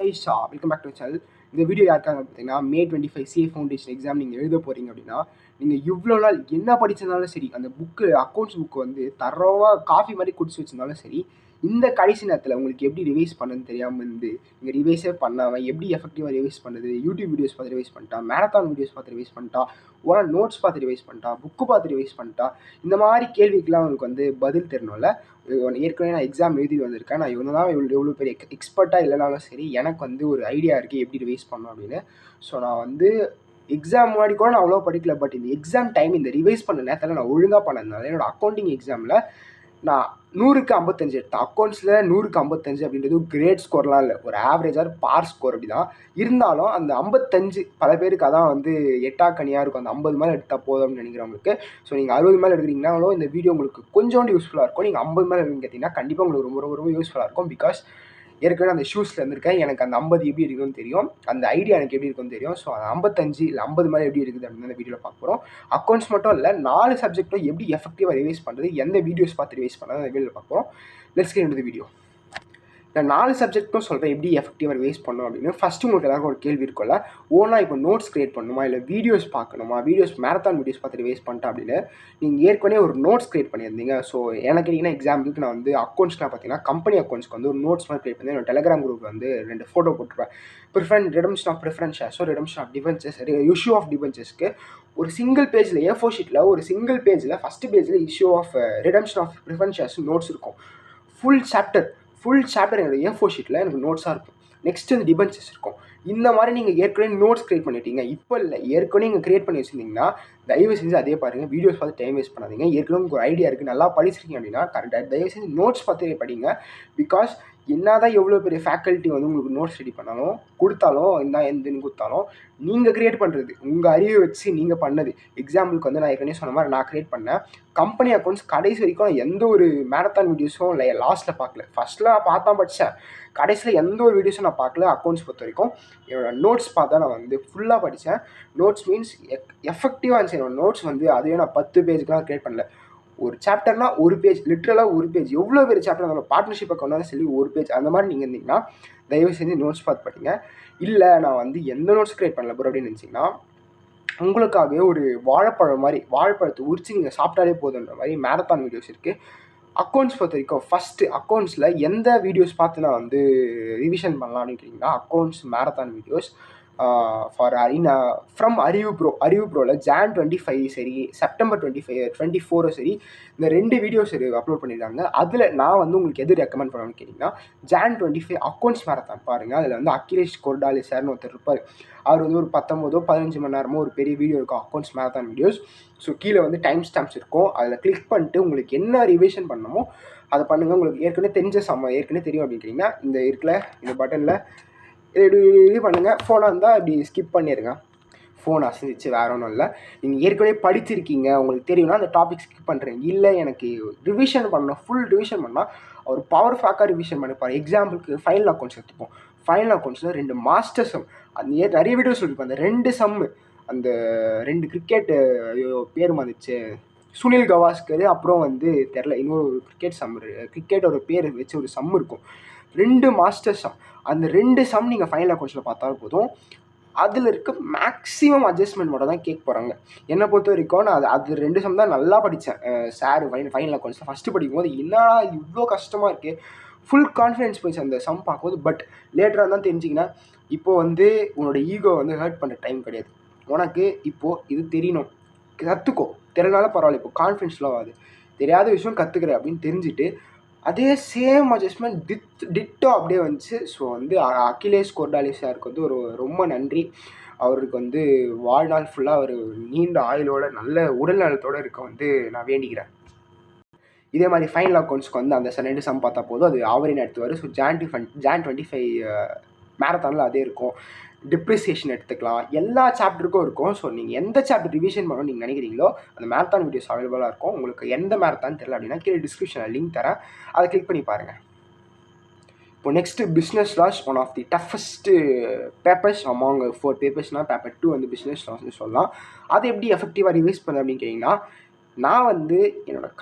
Welcome back to channel. இந்த video யாருக்காக பார்த்தீங்கன்னா மே 25 சிஏ ஃபவுண்டேஷன் எக்ஸாம் நீங்கள் எழுத போகிறீங்க அப்படின்னா நீங்கள் இவ்வளோ நாள் என்ன படிச்சிருந்தாலும் சரி, அந்த புக்கு அக்கௌண்ட்ஸ் புக்கு வந்து தரோவாக காஃபி மாதிரி குடிச்சு வச்சிருந்தாலும் சரி, இந்த கடைசி நேரத்தில் உங்களுக்கு எப்படி ரிவைஸ் பண்ணுன்னு தெரியாமல் இருந்து நீங்கள் ரிவைஸே பண்ணாமல் எப்படி எஃபெக்டிவாக ரிவைஸ் பண்ணுறது, யூடியூப் வீடியோஸ் பார்த்து ரிவைஸ் பண்ணிட்டா, மேரத்தான் வீடியோஸ் பார்த்து ரிவைஸ் பண்ணிட்டா, ஓரா நோட்ஸ் பார்த்து ரிவைஸ் பண்ணிட்டா, புக்கு பார்த்து ரிவைஸ் பண்ணிட்டா, இந்த மாதிரி கேள்விக்கெலாம் உங்களுக்கு வந்து பதில் தெரியணும்ல. ஏற்கனவே நான் எக்ஸாம் எழுதிட்டு வந்திருக்கேன். நான் எவ்வளோ பெரிய எக்ஸ்பர்ட்டாக இல்லைனாலும் சரி, எனக்கு வந்து ஒரு ஐடியா இருக்குது எப்படி ரிவைஸ் பண்ணணும் அப்படின்னு. ஸோ நான் வந்து எக்ஸாம் முன்னாடி கூட நான் அவ்வளோ படிக்கல. பட் இந்த எக்ஸாம் டைம் இந்த ரிவைஸ் பண்ண நேரத்தில் நான் ஒழுங்காக பண்ணதுனால என்னோடய அக்கௌண்டிங் எக்ஸாமில் நான் 100க்கு 55 எடுத்தேன். அக்கௌண்ட்ஸில் 100க்கு 55 அப்படின்றது கிரேட் ஸ்கோர்லாம் இல்லை, ஒரு ஆவரேஜாக பார் ஸ்கோர் அப்படி தான் இருந்தாலும் அந்த 55 பல பேருக்கு அதான் வந்து எட்டாக்கனியாக இருக்கும். அந்த 50 மேலே எடுத்தால் போதும்னு நினைக்கிறவங்களுக்கு. ஸோ நீங்கள் 60 மேலே எடுக்கிறீங்கனாலும் இந்த வீடியோ உங்களுக்கு கொஞ்சோண்டு யூஸ்ஃபுல்லாக இருக்கும். நீங்கள் 50 மேலே எடுக்கிறீங்க கேட்டிங்கன்னா கண்டிப்பாக உங்களுக்கு ரொம்ப ரொம்ப ரொம்ப யூஸ்ஃபுல்லாக இருக்கும். பிகாஸ் ஏற்கனவே அந்த ஷூஸில் இருந்திருக்கேன், எனக்கு அந்த 50 எப்படி இருக்குன்னு தெரியும், அந்த ஐடியா எனக்கு எப்படி இருக்குன்னு தெரியும். ஸோ அந்த 55 இல்லை 50 மேலே எப்படி இருக்குது அப்படின்னு அந்த வீடியோவில் பார்க்க போகிறோம். அக்கௌண்ட்ஸ் மட்டும் இல்லை, 4 சப்ஜெக்ட்டும் எப்படி எஃபெக்டிவாக ரிவைஸ் பண்ணுறது, எந்த வீடியோஸ் பார்த்து ரிவைஸ் பண்ணுறது அந்த வீடியோவில் பார்க்க போகிறோம். Let's get into the video. நான் 4 சப்ஜெக்ட்டும் சொல்கிறேன் எப்படி எஃபெக்டிவாக ரிவைஸ் பண்ணணும் அப்படின்னு. ஃபஸ்ட்டு உங்களுக்கு எல்லாருக்கும் ஒரு கேள்வி இருக்கும்ல, ஓனாக இப்போ நோட்ஸ் க்ரியேட் பண்ணணுமா இல்லை வீடியோஸ் பார்க்கணுமா, மேரத்தான் வீடியோஸ் பார்த்து ரிவைஸ் பண்ணிட்டேன் அப்படின்னு நீங்கள் ஏற்கனவே ஒரு நோட்ஸ் க்ரியேட் பண்ணியிருந்தீங்க. ஸோ எனக்கு கேட்டிங்கன்னா எக்ஸாம்பிளுக்கு நான் வந்து அக்கௌண்ட்ஸ்லாம் பார்த்தீங்கன்னா கம்பெனி அக்கௌண்ட்ஸ்க்கு வந்து ஒரு நோட்ஸ் மாதிரி க்ரியேட் பண்ணி என்னோட டெலிகிராம் குரூப் வந்து 2 ஃபோட்டோ போட்டுருப்பேன். ரிடம்ஷன் ஆஃப் ப்ரிஃபரன்ஸ் ஷேர்ஸோ redemption of debentures, issue of டிபென்ச்சர்ஸ்க்கு ஒரு சிங்கிள் பேஜில் A4 ஷீட்டில் ஒரு சிங்கிள் பேஜில் ஃபஸ்ட்டு பேஜில் issue of redemption of preference shares notes இருக்கும். ஃபுல் சாப்டர் என்னோட A4 ஷீட்டில் எனக்கு நோட்ஸாக இருக்கும். நெக்ஸ்ட் வந்து டிபென்ச்சர்ஸ் இருக்கும். இந்த மாதிரி நீங்கள் ஏற்கனவே நோட்ஸ் க்ரியேட் பண்ணிட்டீங்க. இப்போ இல்லை, ஏற்கனவே நீங்கள் க்ரியேட் பண்ணி வச்சுருந்தீங்கன்னா தயவு செஞ்சு அதே பாருங்கள். வீடியோஸ் பார்த்து டைம் வேஸ்ட் பண்ணாதீங்க. ஏற்கனவே உங்களுக்கு ஒரு ஐடியா இருக்குது, நல்லா படிச்சிருக்கீங்க அப்படின்னா கரெக்டாக தயவு செஞ்சு நோட்ஸ் பார்த்து படிங்க. பிகாஸ் என்னதான் எவ்வளோ பெரிய ஃபேக்கல்ட்டி வந்து உங்களுக்கு நோட்ஸ் ரெடி பண்ணாலும் கொடுத்தாலும் எந்தன்னு கொடுத்தாலும் நீங்கள் க்ரியேட் பண்ணுறது உங்கள் அறிவை வச்சு நீங்கள் பண்ணது. எக்ஸாம்பிளுக்கு வந்து நான் ஏற்கனவே சொன்ன மாதிரி நான் க்ரியேட் பண்ணேன் கம்பெனி அக்கௌண்ட்ஸ். கடைசி வரைக்கும் நான் எந்த ஒரு மேரத்தான் வீடியோஸும் இல்லை லாஸ்ட்டில் பார்க்கல. ஃபஸ்ட்டில் பார்த்தா படித்தேன், கடைசியில் எந்த ஒரு வீடியோஸும் நான் பார்க்கல. அக்கௌண்ட்ஸ் பொறுத்த வரைக்கும் என்னோடய நோட்ஸ் பார்த்தா நான் வந்து ஃபுல்லாக படித்தேன். நோட்ஸ் மீன்ஸ் எஃபெக்டிவாக இருந்துச்சு. என்னோடய நோட்ஸ் வந்து அதுவே நான் 10 பேஜுக்கெலாம் க்ரியேட் பண்ணல. ஒரு சாப்டர்னா ஒரு பேஜ், லிட்ரலாக ஒரு பேஜ். எவ்வளோ பெரிய சாப்டர் இருந்தாலும் பார்ட்னர்ஷிப் அக்கௌண்ட்னாலும் சொல்லி ஒரு பேஜ் அந்த மாதிரி நீங்கள் இருந்தீங்கன்னா தயவு செஞ்சு நோட்ஸ் பார்த்து படிங்க. இல்லை நான் வந்து எந்த நோட்ஸ் க்ரியேட் பண்ணல ப்ரோ அப்படின்னு நினச்சிங்கன்னா உங்களுக்காகவே ஒரு வாழைப்பழத்தை உரிச்சு நீங்கள் சாப்பிட்டாலே போதுன்ற மாதிரி மேரத்தான் வீடியோஸ் இருக்குது. அக்கௌண்ட்ஸ் பொறுத்த வரைக்கும் ஃபஸ்ட்டு அக்கௌண்ட்ஸில் எந்த வீடியோஸ் பார்த்து நான் வந்து ரிவிஷன் பண்ணலாம் அப்படின்னு கேட்டிங்கன்னா அக்கௌண்ட்ஸ் மேரத்தான் வீடியோஸ் ஃப்ரம் அறிவு ப்ரோவில் Jan 25 சரி, September 24 சரி, இந்த 2 வீடியோஸ் அப்லோட் பண்ணியிருக்காங்க. அதில் நான் வந்து உங்களுக்கு எது ரெக்கமெண்ட் பண்ணணும்னு கேட்டிங்கன்னா Jan 25 அக்கௌண்ட்ஸ் மேரத்தான் பாருங்கள். அதில் வந்து அகிலேஷ் கொர்டாலி சார்னு ஒருத்தர் இருப்பார். அவர் வந்து ஒரு 19-15 மணி நேரமோ ஒரு பெரிய வீடியோ இருக்கும் அக்கௌண்ட்ஸ் மேரத்தான் வீடியோஸ். ஸோ கீழே வந்து டைம் ஸ்டாம்ப்ஸ் இருக்கும், அதில் கிளிக் பண்ணிட்டு உங்களுக்கு என்ன ரிவிஷன் பண்ணணுமோ அதை பண்ணுங்கள். உங்களுக்கு ஏற்கனவே தெரியும் அப்படின்னு கேட்டிங்கன்னா இந்த இருக்குல்ல இந்த பட்டனில் இது பண்ணுங்கள். ஃபோனாக இருந்தால் இப்படி ஸ்கிப் பண்ணிடுங்க. ஃபோன் அசைஞ்சிச்சு, வேறு ஒன்றும் இல்லை. நீங்கள் ஏற்கனவே படிச்சிருக்கீங்க, உங்களுக்கு தெரியும்னா அந்த டாபிக் ஸ்கிப் பண்ணுறீங்க. இல்லை எனக்கு ரிவிஷன் பண்ணணும், ஃபுல் ரிவிஷன் பண்ணால் அவர் பவர் ஃபேக்காக ரிவிஷன் பண்ணிப்பார். எக்ஸாம்பிளுக்கு ஃபைனல் அக்கௌண்ட்ஸ் எடுத்துப்போம். ஃபைனல் அக்கௌண்ட்ஸில் 2 மாஸ்டர் சம், அந்த நிறைய வீடியோஸ் சொல்லியிருப்போம். அந்த 2 சம்மு, அந்த 2 கிரிக்கெட்டு பேர் வந்துச்சு, சுனில் கவாஸ்கர், அப்புறம் வந்து தெரில இன்னொரு கிரிக்கெட்டோட பேர் வச்சு ஒரு சம் இருக்கும். 2 மாஸ்டர் சம். அந்த 2 சம் நீங்கள் ஃபைனல் அக்கௌண்ட்ஸில் பார்த்தாலும் போதும். அதில் இருக்க மேக்ஸிமம் அட்ஜஸ்ட்மெண்ட் மட்டும் தான் கேட்க போகிறாங்க. என்னை பொறுத்த வரைக்கும் நான் அது 2 சம் தான் நல்லா படித்தேன். சார் ஃபைனல் அக்கௌண்ட்ஸில் ஃபஸ்ட்டு படிக்கும்போது என்னடா இவ்வளோ கஷ்டமாக இருக்குது, ஃபுல் கான்ஃபிடென்ஸ் போயிடுச்சு அந்த சம் பார்க்கும்போது. பட் லேட்டராக தான் தெரிஞ்சிக்கினேன், இப்போது வந்து உன்னோட ஈகோ வந்து ஹர்ட் பண்ணுற டைம் கிடையாது. உனக்கு இப்போது இது தெரியணும், கற்றுக்கோ. தெரியனால பரவாயில்ல, இப்போ கான்ஃபிடென்ஸ்லாம் ஆகுது, தெரியாத விஷயம் கற்றுக்குற அப்படின்னு தெரிஞ்சுட்டு அதே சேம் அட்ஜஸ்ட்மெண்ட் டிட்டோ அப்படியே வந்துச்சு. ஸோ வந்து அகிலேஷ் கொர்டாலி சாருக்கு வந்து ஒரு ரொம்ப நன்றி. அவருக்கு வந்து வாழ்நாள் ஃபுல்லாக ஒரு நீண்ட ஆயுளோட நல்ல உடல் நலத்தோடு இருக்க வந்து நான் வேண்டிக்கிறேன். இதே மாதிரி ஃபைனல் அக்கௌண்ட்ஸ்க்கு வந்து அந்த 2 சம் பார்த்தா போதும், அது அவரே நடத்துவார். ஸோ Jan 25 மேரத்தானில் அதே இருக்கும். டிப்ரிசியேஷன் எடுத்துக்கலாம், எல்லா சாப்டருக்கும் இருக்கும். ஸோ நீங்கள் எந்த சாப்டர் ரிவிஷன் பண்ணணும்னு நீங்கள் நினைக்கிறீங்களோ அந்த மேரத்தான் வீடியோஸ் அவைலபிளாக இருக்கும். உங்களுக்கு எந்த மேரத்தான் தெரியல அப்படின்னா கீழே டிஸ்கிரிப்ஷனில் லிங்க் தரேன், அதை கிளிக் பண்ணி பாருங்கள். இப்போ next business laws, one of the toughest papers among 4 பேப்பர்ஸ்னால் பேப்பர் 2 வந்து பிஸ்னஸ் லாஸ்ன்னு சொல்லலாம். அதை எப்படி எஃபெக்டிவாக ரிவைஸ் பண்ண அப்படின்னு கேட்டிங்கன்னா நான் வந்து என்னோடய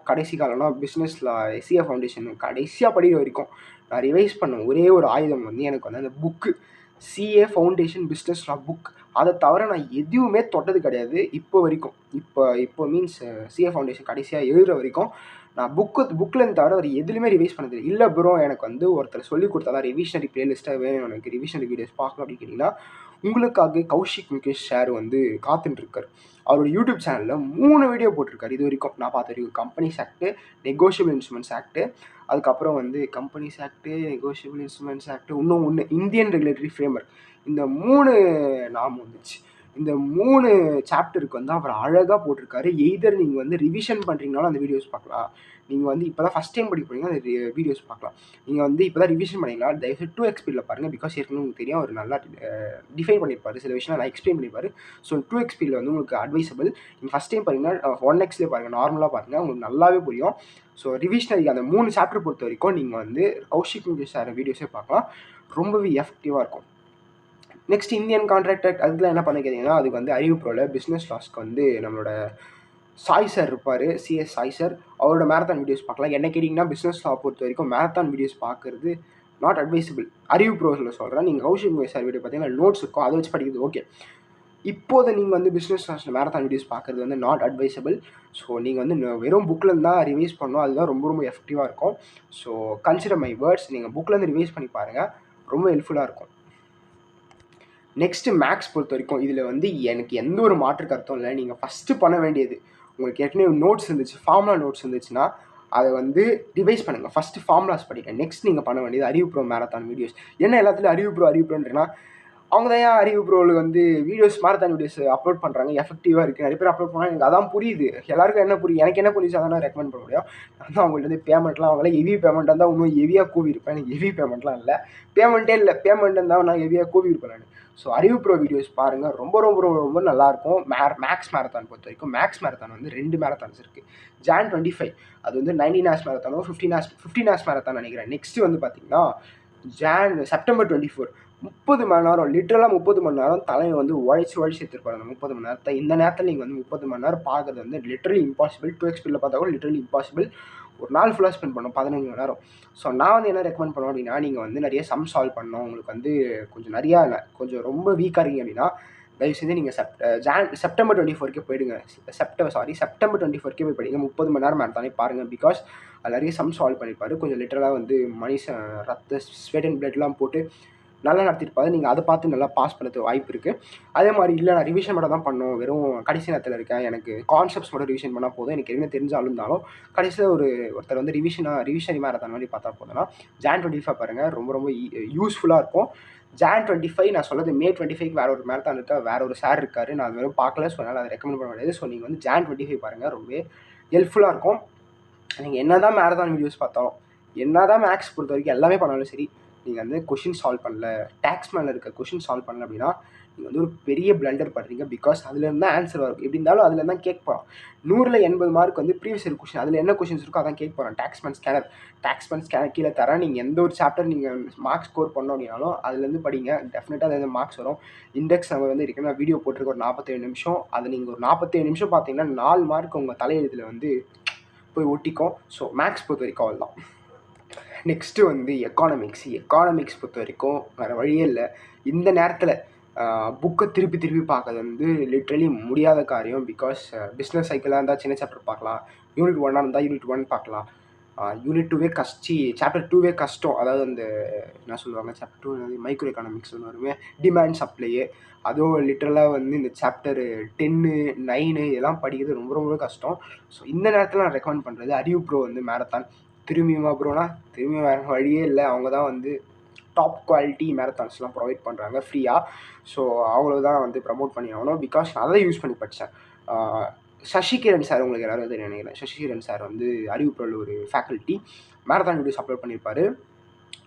கடைசி காலம்னா பிஸ்னஸில் சிஏ ஃபவுண்டேஷன் கடைசியாக படிக்கிற வரைக்கும் நான் ரிவைஸ் பண்ண ஒரே ஒரு ஆயுதம் வந்து எனக்கு வந்து அந்த புக்கு சிஏ ஃபவுண்டேஷன் பிஸ்னஸ் லா புக். அதை தவிர நான் எதுவுமே தொட்டது கிடையாது இப்போ வரைக்கும். இப்போ மீன்ஸ் சிஏ ஃபவுண்டேஷன் கடைசியாக எழுதுகிற வரைக்கும் நான் புக்கில் தவிர ஒரு எதுலையுமே ரிவைஸ் பண்ணது இல்லை. ப்ரோ எனக்கு வந்து ஒருத்தர் சொல்லி கொடுத்தா தான் ரிவிஷனரி பிளேலிஸ்ட்டாக வேணும், எனக்கு ரிவிஷனரி வீடியோஸ் பார்க்கணும் அப்படின்னு கேட்டிங்கன்னா உங்களுக்காக கௌஷிக் முகேஷ் சார் வந்து காத்துட்டுருக்கார். அவரோட யூடியூப் சேனலில் 3 வீடியோ போட்டிருக்காரு இது வரைக்கும் நான் பார்த்த வரைக்கும். Companies act, negotiable instruments act, அதுக்கப்புறம் வந்து companies act, negotiable instruments act, இன்னும் ஒன்று இந்தியன் ரெகுலேட்டரி ஃப்ரேம்வொர்க். இந்த 3 நாமம் வந்துச்சு. இந்த 3 சாப்டருக்கு வந்து அவர் அழகாக போட்டிருக்காரு. எய்தர் நீங்கள் வந்து ரிவிஷன் பண்ணுறீங்கனாலும் அந்த வீடியோஸ் பார்க்கலாம், நீங்கள் வந்து இப்போ தான் ஃபஸ்ட் டைம் படிக்க போகிறீங்க அந்த வீடியோஸ் பார்க்கலாம். நீங்கள் வந்து இப்போ தான் ரிவிஷன் பண்ணிங்கன்னா தயவுசெய்து 2x ஸ்பீடில் பாருங்கள். பிகாஸ் ஏற்கனவே உங்களுக்கு தெரியும் அவர் நல்லா டிஃபைன் பண்ணியிருப்பார், சில விஷயம் நான் எக்ஸ்பிளைன் பண்ணியிருப்பார். ஸோ 2x ஸ்பீடில் வந்து உங்களுக்கு அட்வைசபிள். நீங்கள் ஃபஸ்ட் டைம் பார்த்தீங்கன்னா 1xலேயே பாருங்கள், நார்மலாக பாருங்கள், உங்களுக்கு நல்லாவே புரியும். ஸோ ரிவிஷனரி அந்த 3 சாப்டர் பொறுத்த வரைக்கும் நீங்கள் வந்து கௌஷிக் முகேஷ் சார் வீடியோஸே பார்க்கலாம், ரொம்பவே எஃபெக்டிவாக இருக்கும். நெக்ஸ்ட் இந்தியன் கான்ட்ராக்டர் அதுக்கெலாம் என்ன பண்ண கேட்டிங்கன்னா அதுக்கு வந்து அறிவு ப்ரோவில் பிஸ்னஸ் லாஸ்க்கு வந்து நம்மளோட சாய் சார் இருப்பார், சிஎஸ் சாய் சார். அவரோட மேரத்தான் வீடியோஸ் பார்க்கலாம். என்ன கேட்டிங்கன்னா பிஸ்னஸ் லா பொறுத்த வரைக்கும் மேரத்தான் வீடியோஸ் பார்க்குறது நாட் அட்வைசபிள். அறிவு ப்ரோஸில் சொல்கிறேன். நீங்கள் கௌஷிக் முகேஷ் சார் வீடியோ பார்த்தீங்கன்னா நோட்ஸ் இருக்கும், அதை வச்சு படிக்கிறது ஓகே. இப்போது நீங்கள் வந்து பிஸ்னஸ் லாஸில் மேரத்தான் வீடியோஸ் பார்க்குறது வந்து நாட் அட்வைசபிள். ஸோ நீங்கள் வந்து வெறும் புக்கில் தான் ரிவைஸ் பண்ணணும், அதுதான் ரொம்ப ரொம்ப எஃபெக்டிவாக இருக்கும். ஸோ கன்சிடர் மை வேர்ட்ஸ், நீங்கள் புக்கிலேருந்து ரிவைஸ் பண்ணி பாருங்கள், ரொம்ப ஹெல்ப்ஃபுல்லாக இருக்கும். நெக்ஸ்ட்டு மேக்ஸ் பொறுத்த வரைக்கும் இதில் வந்து எனக்கு எந்த ஒரு மாற்று கருத்தும் இல்லை. நீங்கள் ஃபஸ்ட்டு பண்ண வேண்டியது, உங்களுக்கு ஏற்கனவே நோட்ஸ் இருந்துச்சு, ஃபார்முலா நோட்ஸ் இருந்துச்சுன்னா அதை வந்து ரிவைஸ் பண்ணுங்கள். ஃபஸ்ட்டு ஃபார்முலாஸ் படிங்க. நெக்ஸ்ட் நீங்கள் பண்ண வேண்டியது அறிவு ப்ரோ மேரத்தான் வீடியோஸ். என்ன எல்லாத்துலேயும் அறிவு ப்ரோன்றேன்னா அவங்க தான் ஏன் அறிவு ப்ரோவில் வந்து வீடியோஸ் மேரத்தான் வீடியோஸ் அப்லோட் பண்ணுறாங்க, எஃபெக்டிவாக இருக்குது, நிறைய பேர் அப்லோட் பண்ணால் எனக்கு அதான் புரியுது. எல்லாருக்கும் என்ன புரியும், எனக்கு என்ன புரியுது அதான் ரெக்கமெண்ட் பண்ண முடியும். நான் தான் அவங்கள்ட்ட வந்து பேமெண்ட்லாம் அவங்களாம் ஹெவி பேமெண்ட்டாக இருந்தால் இன்னும் ஹெவியாக கூவியிருப்பேன். எனக்கு ஹெவி பேமெண்ட்லாம் இல்லை, பேமெண்ட்டே இல்லை. பேமெண்ட் இருந்தால் நான் ஹெவியாக கூவியிருப்பேன் நான். ஸோ அறிவு ப்ரோ வீடியோஸ் பாருங்கள், ரொம்ப ரொம்ப ரொம்ப ரொம்ப நல்லாயிருக்கும். மேக்ஸ் மேரத்தான் பொறுத்த வரைக்கும் மேக்ஸ் மேரத்தான் வந்து 2 மேரத்தான்ஸ் இருக்குது. Jan 25 அது வந்து 19 ஹார்ஸ் மேரத்தானோ 15 ஹார்ஸ் மேரத்தான் நினைக்கிறேன். நெக்ஸ்ட்டு வந்து பார்த்திங்கன்னா செப்டம்பர் 24 30 மணி நேரம், லிட்டரலாக 30 மணி நேரம் தலைமை வந்து உழைச்சி எடுத்துருப்பாரு. அந்த 30 மணி நேரத்தை இந்த நேரத்தில் நீங்கள் வந்து 30 மணி நேரம் பார்க்குறது வந்து லிட்டரலி இம்பாசிபிள். 2x ஸ்பீடில் பார்த்தா கூட லிட்டரலி இம்பாசிபிள். ஒரு நாள் ஃபுல்லாக ஸ்பெண்ட் பண்ணணும் 15 மணி நேரம். ஸோ நான் வந்து என்ன ரெக்கமெண்ட் பண்ணுவேன் அப்படின்னா நீங்கள் வந்து நிறைய சம் சால்வ் பண்ணணும், உங்களுக்கு வந்து கொஞ்சம் ரொம்ப வீக்காக இருக்கீங்க அப்படின்னா தயவு செஞ்சு நீங்கள் செப்டம்பர் 24 போயிடுங்க. செப்டம்பர் 24 போய் படிங்க. 30 மணி நேரம் மேரத்தானே பாருங்கள். பிகாஸ் அது நிறைய சம் சால்வ் பண்ணியிருப்பாரு. கொஞ்சம் லிட்டரலாக வந்து மனுஷன் ரத்த ஸ்வெட் அண்ட் பிளட்லாம் போட்டு நல்லா நடத்திருப்பாரு. நீங்கள் அதை பார்த்து நல்லா பாஸ் பண்ணுறதுக்கு வாய்ப்பு இருக்குது. அதே மாதிரி இல்லை நான் ரிவிஷன் மட்டும் தான் பண்ணணும், வெறும் கடைசி நேரத்தில் இருக்கேன், எனக்கு கான்செப்ட்ஸ் மட்டும் ரிவிஷன் பண்ணால் போதும், எனக்கு என்ன தெரிஞ்சாலும் இருந்தாலும் கடைசியில் ஒருத்தர் வந்து ரிவிஷனரி மேரத்தான் மாதிரி பார்த்தா போதுன்னா Jan 25 பாருங்கள், ரொம்ப ரொம்ப யூஸ்ஃபுல்லாக இருக்கும். Jan 25 நான் சொல்கிறது May 25 வேறு ஒரு மேரத்தான் இருக்கா, வேறு ஒரு சார் இருக்கார், நான் அது வெறும் பார்க்கல. ஸோ அதனால் அதை ரெக்கமெண்ட் பண்ண முடியாது. ஸோ நீங்கள் வந்து Jan 25 பாருங்கள், ரொம்பவே ஹெல்ப்ஃபுல்லாக இருக்கும். நீங்கள் என்ன தான் மேரத்தான் வீடியோஸ் பார்த்தாலும், என்ன தான் மேக்ஸ் பொறுத்த வரைக்கும் எல்லாமே பண்ணாலும் சரி, நீங்கள் வந்து கொஷின் சால்வ் பண்ணல, டேக்ஸ் மேலே இருக்க கொஷின் சால்வ் பண்ணல அப்படின்னா நீங்கள் வந்து ஒரு பெரிய பிளண்டர் பண்ணுறீங்க. பிகாஸ் அதுலேருந்து தான் ஆன்சர் வரும். எப்படி இருந்தாலும் அதில் தான் கேட்க போகிறோம். 100ல் 80 மார்க் வந்து ப்ரீவியஸ் இயர் கொஷின், அதில் என்ன கொஷின்ஸ் இருக்கோ அதான் கேட்க போகிறோம். டேக்ஸ்மேன் ஸ்கேனர் கீழே தர, நீங்கள் எந்த ஒரு சாப்டர் நீங்கள் மார்க்ஸ் ஸ்கோர் பண்ணோம் அப்படின்னாலும் அதுலேருந்து படிங்க, டெஃபினட்டாக அதுலேருந்து மார்க்ஸ் வரும். இண்டெக்ஸ் நம்ம வந்து இருக்குன்னா வீடியோ போட்டிருக்க ஒரு 47 நிமிஷம், அது நீங்கள் ஒரு 47 நிமிஷம் பார்த்தீங்கன்னா 4 மார்க் உங்கள் தலையெழுத்தில் வந்து போய் ஒட்டிக்கும். ஸோ மேக்ஸ் பொறுத்த வரைக்கும் அவ்வளோ தான். நெக்ஸ்ட்டு வந்து எக்கானமிக்ஸ் பொறுத்த வரைக்கும் வேறு வழியே இல்லை. இந்த நேரத்தில் புக்கை திருப்பி பார்க்கறது வந்து லிட்ரலி முடியாத காரியம். பிகாஸ் பிஸ்னஸ் சைக்கிளாக இருந்தால் சின்ன சாப்டர் பார்க்கலாம், யூனிட் 1 இருந்தால் யூனிட் 1 பார்க்கலாம், யூனிட் 2வே சாப்டர் 2வே கஷ்டம். அதாவது அந்த என்ன சொல்லுவாங்க, சாப்டர் 2 மைக்ரோ எக்கானமிக்ஸ் ஒன்று வருமே, டிமாண்ட் சப்ளையே, அதுவும் லிட்ரலாக வந்து இந்த சாப்டர் 10, 9 இதெல்லாம் படிக்கிறது ரொம்ப ரொம்ப கஷ்டம். ஸோ இந்த நேரத்தில் நான் ரெக்கமெண்ட் பண்ணுறது அறிவு ப்ரோ வந்து மேரத்தான். திரும்பியுமா ப்ரோனா திரும்பியும் வேறு வழியே இல்லை. அவங்க தான் வந்து டாப் குவாலிட்டி மேரத்தான்ஸ்லாம் ப்ரொவைட் பண்ணுறாங்க ஃப்ரீயாக. ஸோ அவங்கள தான் வந்து ப்ரமோட் பண்ணி ஆகணும். பிகாஸ் நான் அதை யூஸ் பண்ணி படித்தேன். சசிகிரண் சார் உங்களுக்கு எல்லாரும் தெரியும் நினைக்கிறேன். சசிகிரண் சார் வந்து அறிவு ப்ரோவில் ஒரு ஃபேக்கல்ட்டி, மேரத்தான் வீடியோஸ் அப்லோட் பண்ணியிருப்பார்.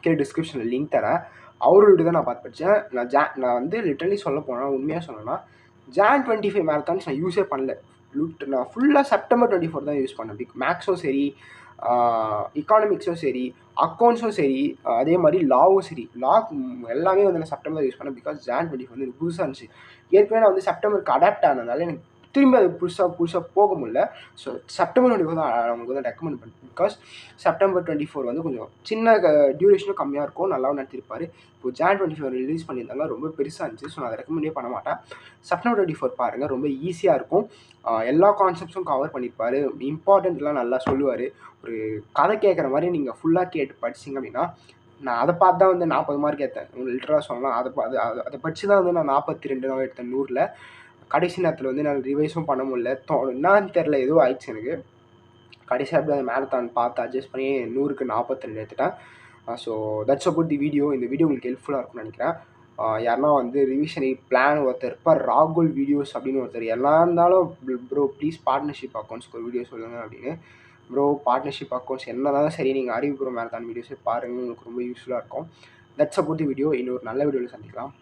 கீழே டிஸ்கிரிப்ஷனில் லிங்க் தரேன். அவரோட வீடியோ தான் நான் பார்த்து படித்தேன். நான் வந்து லிட்டரலி சொல்ல போனால், உண்மையாக சொல்லணும்னா Jan 25 மேரத்தான்ஸ் நான் யூஸே பண்ணல. நான் ஃபுல்லாக செப்டம்பர் 24 தான் யூஸ் பண்ணேன். மேக்ஸும் சரி, எக்கானமிக்ஸும் சரி, அக்கௌண்ட்ஸும் சரி, அதே மாதிரி லாவும் சரி, எல்லாமே வந்து நான் செப்டம்பர் யூஸ் பண்ணேன். பிகாஸ் Jan 25 வந்து எனக்கு புதுசாக இருந்துச்சு. ஏற்கனவே நான் வந்து செப்டம்பருக்கு அடாப்ட் ஆனதுனால எனக்கு திரும்பி அது புதுசாக போக முடியல. ஸோ செப்டம்பர் 24 தான் நமக்கு வந்து ரெக்கமெண்ட் பண்ணுறேன். பிகாஸ் செப்டம்பர் 24 வந்து கொஞ்சம் சின்ன டியூரேஷனும் கம்மியாக இருக்கும், நல்லாவும் நடத்திருப்பார். இப்போ ஜான் 24 ரிலீஸ் பண்ணியிருந்தாங்க, ரொம்ப பெருசாக இருந்துச்சு. ஸோ நான் அதை ரெக்கமெண்டே பண்ண மாட்டேன். செப்டம்பர் 24 பாருங்கள், ரொம்ப ஈஸியாக இருக்கும். எல்லா கான்செப்ட்ஸும் கவர் பண்ணியிருப்பார், இம்பார்ட்டன்ட்லாம் நல்லா சொல்லுவார். ஒரு கதை கேட்குற மாதிரி நீங்கள் ஃபுல்லாக கேட்டு படிச்சிங்க அப்படின்னா, நான் அதை பார்த்து தான் வந்து 40 மார்க் எடுத்தேன். லிட்டரலாக சொல்லலாம். அதை படித்து தான் வந்து நான் 42 எடுத்தேன் 100ல். கடைசி நேரத்தில் வந்து நான் ரிவைஸும் பண்ண முடியல. என்னான்னு தெரில, ஏதோ ஆயிடுச்சு எனக்கு. கடைசியாக அப்படி அந்த மேரத்தான் பார்த்து அட்ஜஸ்ட் பண்ணி 100க்கு 42 எடுத்துட்டேன். So that's about the video. இந்த வீடியோ உங்களுக்கு ஹெல்ப்ஃபுல்லாக இருக்கும்னு நினைக்கிறேன். யாருன்னா வந்து ரிவிஷன் பிளான் ஒருத்தர் இருப்பார், ராகுல் வீடியோஸ் அப்படின்னு ஒருத்தர். எல்லாம் இருந்தாலும் ப்ரோ ப்ளீஸ் பார்ட்னர்ஷிப் அக்கௌண்ட்ஸ்க்கு ஒரு வீடியோ சொல்லுங்கள் அப்படின்னு. ப்ரோ பார்ட்னர்ஷிப் அக்கௌண்ட்ஸ் என்னதான் சரி, நீங்கள் அறிவுபூர்வ மேரத்தான் வீடியோஸை பாருங்கள், உங்களுக்கு ரொம்ப யூஸ்ஃபுல்லாக இருக்கும். That's about the video. இன்னொரு நல்ல வீடியோவில் சந்திக்கலாம்.